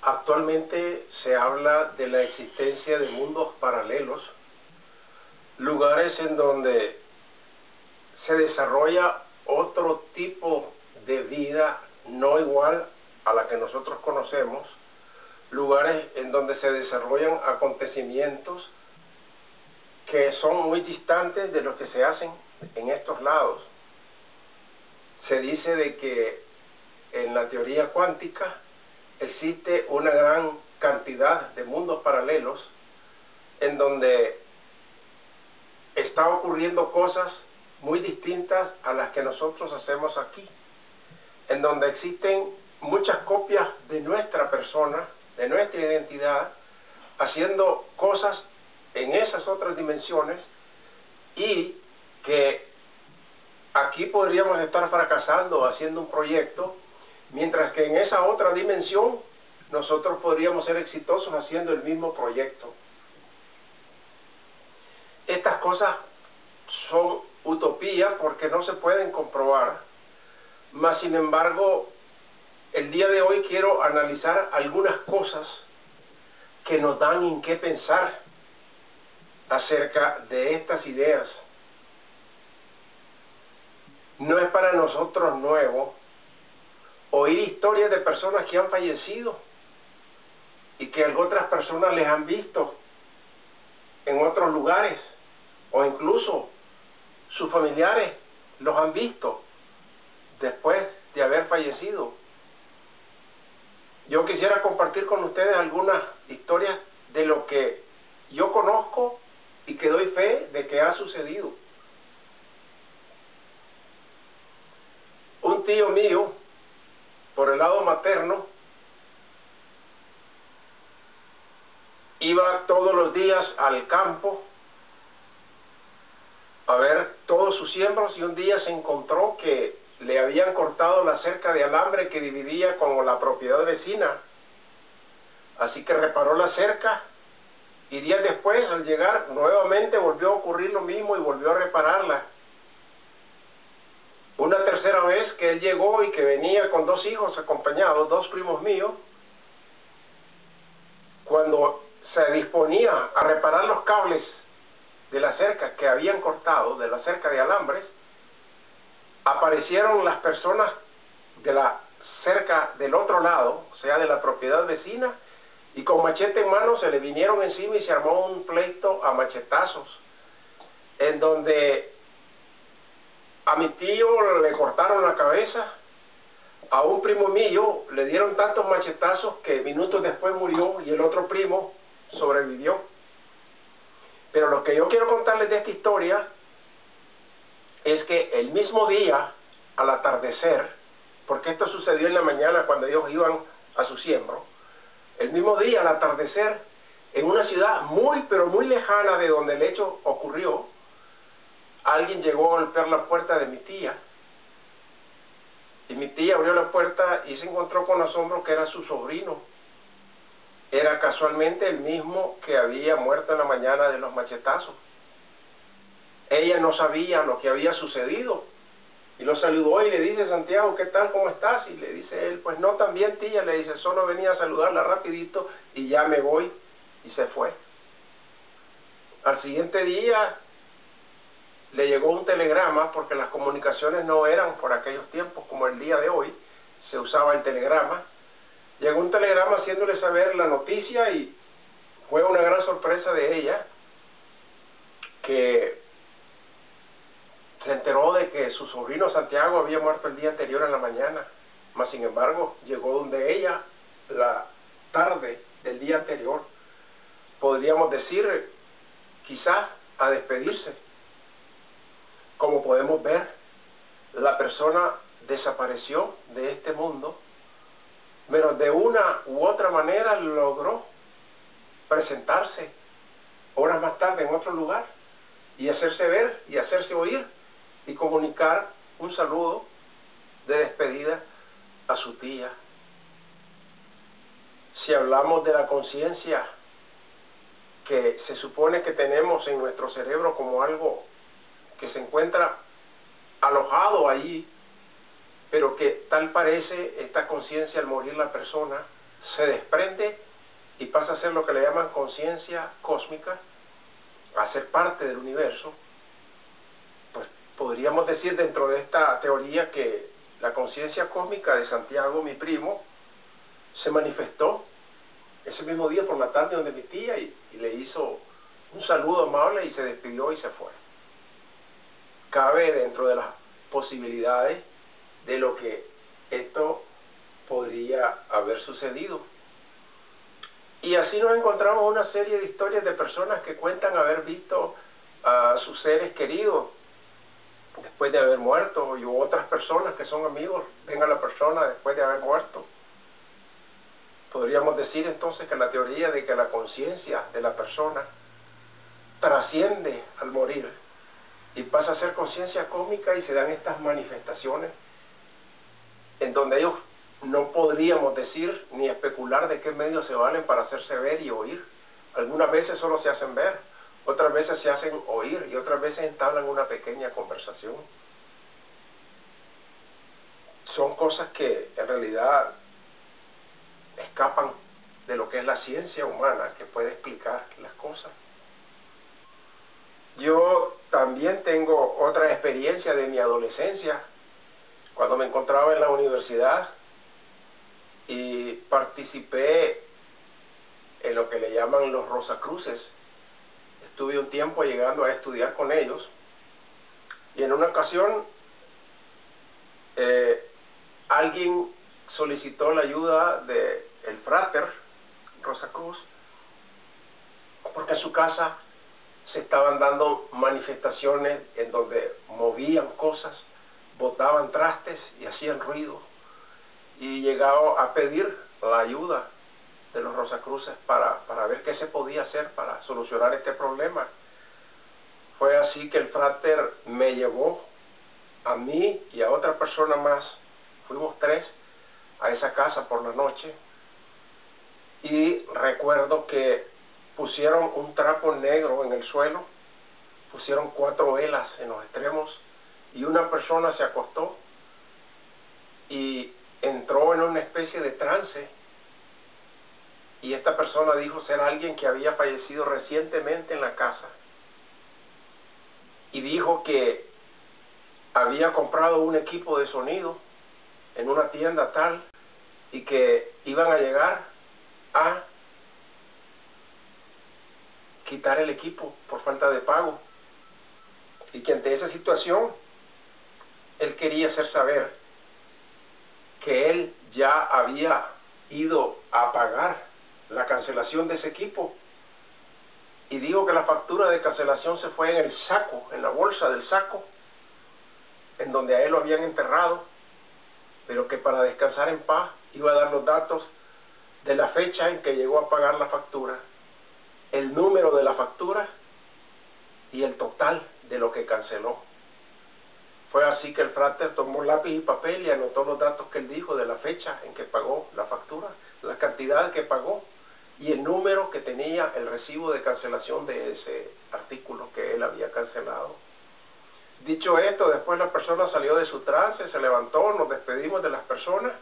Actualmente se habla de la existencia de mundos paralelos, lugares en donde se desarrolla otro tipo de vida no igual a la que nosotros conocemos, lugares en donde se desarrollan acontecimientos que son muy distantes de lo que se hacen en estos lados. Se dice de que en la teoría cuántica existe una gran cantidad de mundos paralelos en donde está ocurriendo cosas muy distintas a las que nosotros hacemos aquí, en donde existen muchas copias de nuestra persona, de nuestra identidad, haciendo cosas en esas otras dimensiones, y que aquí podríamos estar fracasando haciendo un proyecto, mientras que en esa otra dimensión nosotros podríamos ser exitosos haciendo el mismo proyecto. Estas cosas son utopía porque no se pueden comprobar, mas sin embargo el día de hoy quiero analizar algunas cosas que nos dan en qué pensar acerca de estas ideas. No es para nosotros nuevo oír historias de personas que han fallecido y que otras personas les han visto en otros lugares, o incluso sus familiares los han visto después de haber fallecido. Yo quisiera compartir con ustedes algunas historias de lo que yo conozco y que doy fe de que ha sucedido. Un tío mío, por el lado materno, iba todos los días al campo a ver todos sus siembros, y un día se encontró que le habían cortado la cerca de alambre que dividía con la propiedad vecina. Así que reparó la cerca, y días después, al llegar, nuevamente volvió a ocurrir lo mismo y volvió a repararla. Una tercera vez que él llegó y que venía con 2 hijos acompañados, 2 primos míos, cuando se disponía a reparar los cables de la cerca que habían cortado, de la cerca de alambres, aparecieron las personas de la cerca del otro lado, o sea, de la propiedad vecina, y con machete en mano se le vinieron encima y se armó un pleito a machetazos, en donde a mi tío le cortaron la cabeza, a un primo mío le dieron tantos machetazos que minutos después murió, y el otro primo sobrevivió. Pero lo que yo quiero contarles de esta historia es que el mismo día, al atardecer, porque esto sucedió en la mañana cuando ellos iban a su siembro, el mismo día, al atardecer, en una ciudad muy pero muy lejana de donde el hecho ocurrió, alguien llegó a golpear la puerta de mi tía, y mi tía abrió la puerta y se encontró con asombro que era su sobrino. Era casualmente el mismo que había muerto en la mañana de los machetazos. Ella no sabía lo que había sucedido, y lo saludó y le dice: Santiago, ¿qué tal? ¿Cómo estás? Y le dice él: pues no tan bien, tía. Le dice: solo venía a saludarla rapidito y ya me voy. Y se fue. Al siguiente día le llegó un telegrama, porque las comunicaciones no eran por aquellos tiempos como el día de hoy, se usaba el telegrama. Llegó un telegrama haciéndole saber la noticia, y fue una gran sorpresa de ella, que se enteró de que su sobrino Santiago había muerto el día anterior en la mañana. Mas sin embargo, llegó donde ella la tarde del día anterior, podríamos decir, quizás a despedirse. Como podemos ver, la persona desapareció de este mundo, pero de una u otra manera logró presentarse horas más tarde en otro lugar y hacerse ver y hacerse oír y comunicar un saludo de despedida a su tía. Si hablamos de la conciencia que se supone que tenemos en nuestro cerebro como algo que se encuentra alojado allí, pero que tal parece esta conciencia al morir la persona se desprende y pasa a ser lo que le llaman conciencia cósmica, a ser parte del universo. Pues podríamos decir dentro de esta teoría que la conciencia cósmica de Santiago, mi primo, se manifestó ese mismo día por la tarde donde mi tía y le hizo un saludo amable y se despidió y se fue. Cabe dentro de las posibilidades de lo que esto podría haber sucedido. Y así nos encontramos una serie de historias de personas que cuentan haber visto a sus seres queridos después de haber muerto, y otras personas que son amigos ven a la persona después de haber muerto. Podríamos decir entonces que la teoría de que la conciencia de la persona trasciende al morir y pasa a ser conciencia cósmica, y se dan estas manifestaciones en donde ellos no podríamos decir ni especular de qué medios se valen para hacerse ver y oír. Algunas veces solo se hacen ver, otras veces se hacen oír y otras veces entablan una pequeña conversación. Son cosas que en realidad escapan de lo que es la ciencia humana, que puede explicar las cosas. Yo también tengo otra experiencia de mi adolescencia, cuando me encontraba en la universidad y participé en lo que le llaman los Rosacruces. Estuve un tiempo llegando a estudiar con ellos, y en una ocasión alguien solicitó la ayuda del frater Rosacruz, porque en su casa se estaban dando manifestaciones en donde movían cosas, botaban trastes y hacían ruido, y llegaba a pedir la ayuda de los Rosacruces para ver qué se podía hacer para solucionar este problema. Fue así que el frater me llevó a mí y a otra persona más, fuimos 3 a esa casa por la noche, y recuerdo que pusieron un trapo negro en el suelo, pusieron 4 velas en los extremos, y una persona se acostó y entró en una especie de trance, y esta persona dijo ser alguien que había fallecido recientemente en la casa, y dijo que había comprado un equipo de sonido en una tienda tal, y que iban a llegar a quitar el equipo por falta de pago, y que ante esa situación él quería hacer saber que él ya había ido a pagar la cancelación de ese equipo, y dijo que la factura de cancelación se fue en el saco, en la bolsa del saco en donde a él lo habían enterrado, pero que para descansar en paz iba a dar los datos de la fecha en que llegó a pagar la factura, el número de la factura y el total de lo que canceló. Fue así que el frater tomó lápiz y papel y anotó los datos que él dijo de la fecha en que pagó la factura, la cantidad que pagó y el número que tenía el recibo de cancelación de ese artículo que él había cancelado. Dicho esto, después la persona salió de su trance, se levantó, nos despedimos de las personas,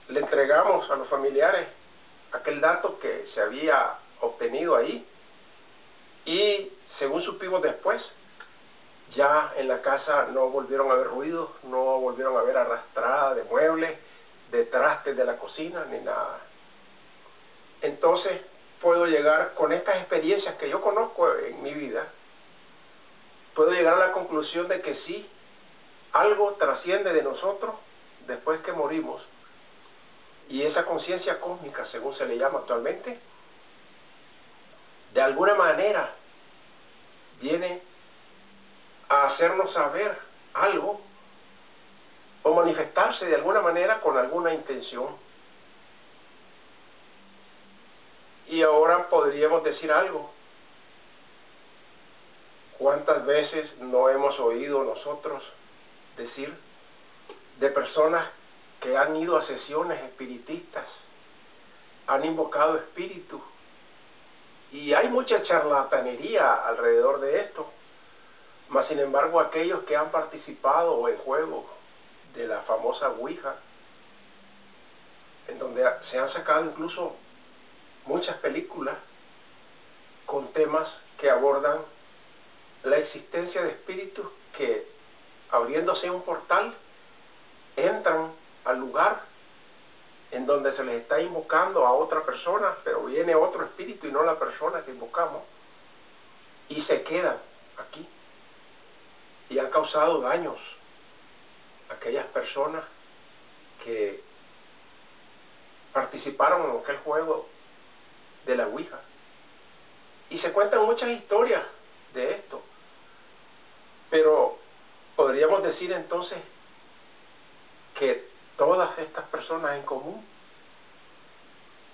le entregamos a los familiares aquel dato que se había obtenido ahí, y según supimos después, ya en la casa no volvieron a haber ruidos, no volvieron a haber arrastrada de muebles, de trastes de la cocina, ni nada. Entonces puedo llegar, con estas experiencias que yo conozco en mi vida, puedo llegar a la conclusión de que sí, algo trasciende de nosotros después que morimos, y esa conciencia cósmica, según se le llama actualmente, de alguna manera viene a hacernos saber algo o manifestarse de alguna manera con alguna intención. Y ahora podríamos decir algo. ¿Cuántas veces no hemos oído nosotros decir de personas que han ido a sesiones espiritistas, han invocado espíritus, y hay mucha charlatanería alrededor de esto, mas sin embargo aquellos que han participado en juegos de la famosa Ouija en donde se han sacado incluso muchas películas con temas que abordan la existencia de espíritus que, abriéndose un portal, entran al lugar en donde se les está invocando a otra persona, pero viene otro espíritu y no la persona que invocamos, y se quedan aquí y han causado daños a aquellas personas que participaron en aquel juego de la Ouija. Y se cuentan muchas historias de esto, pero podríamos decir entonces que todas estas personas en común,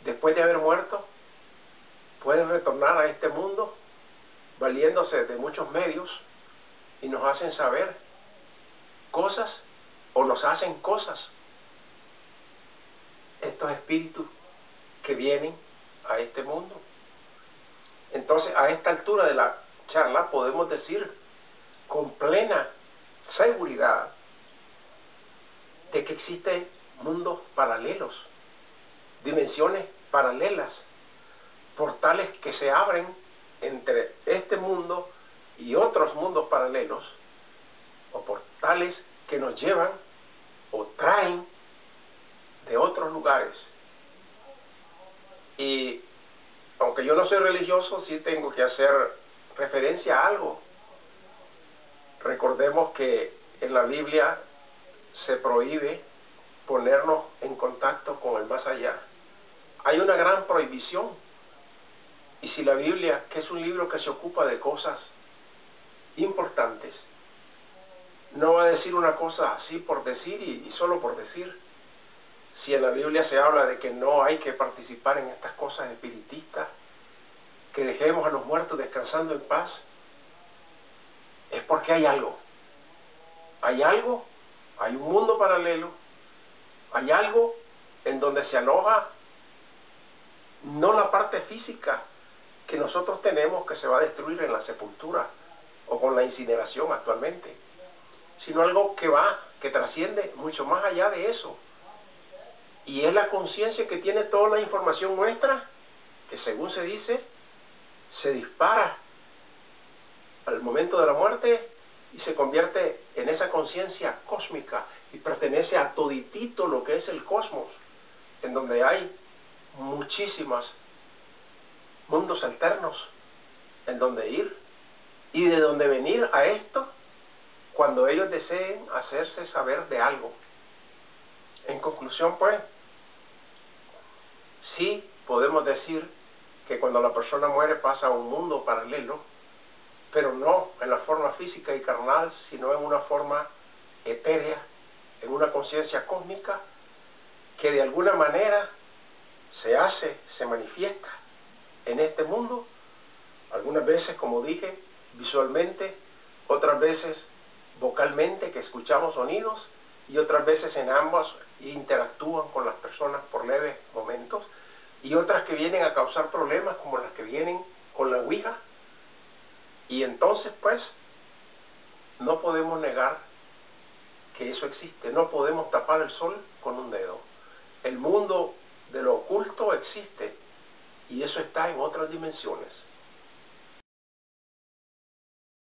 después de haber muerto, pueden retornar a este mundo valiéndose de muchos medios y nos hacen saber cosas o nos hacen cosas, estos espíritus que vienen a este mundo. Entonces, a esta altura de la charla podemos decir con plena seguridad de que existen mundos paralelos, dimensiones paralelas, portales que se abren entre este mundo y otros mundos paralelos, o portales que nos llevan o traen de otros lugares. Y aunque yo no soy religioso, sí tengo que hacer referencia a algo. Recordemos que en la Biblia se prohíbe ponernos en contacto con el más allá. Hay una gran prohibición. Y si la Biblia, que es un libro que se ocupa de cosas importantes, no va a decir una cosa así por decir y solo por decir. Si en la Biblia se habla de que no hay que participar en estas cosas espiritistas, que dejemos a los muertos descansando en paz, es porque hay algo. Hay algo, hay un mundo paralelo, hay algo en donde se aloja no la parte física que nosotros tenemos, que se va a destruir en la sepultura o con la incineración actualmente, sino algo que trasciende mucho más allá de eso. Y es la conciencia que tiene toda la información nuestra, que según se dice, se dispara al momento de la muerte y se convierte en esa conciencia cósmica y pertenece a toditito lo que es el cosmos, en donde hay muchísimos mundos alternos en donde ir y de donde venir a esto cuando ellos deseen hacerse saber de algo. En conclusión, pues, sí podemos decir que cuando la persona muere pasa a un mundo paralelo, pero no en la forma física y carnal, sino en una forma etérea, en una conciencia cósmica que de alguna manera se manifiesta en este mundo, algunas veces, como dije, visualmente, otras veces vocalmente, que escuchamos sonidos, y otras veces en ambas interactúan con las personas por leves momentos, y otras que vienen a causar problemas, como las que vienen con la Ouija. Y entonces, pues, no podemos negar que eso existe, no podemos tapar el sol con un dedo. El mundo de lo oculto existe, y eso está en otras dimensiones.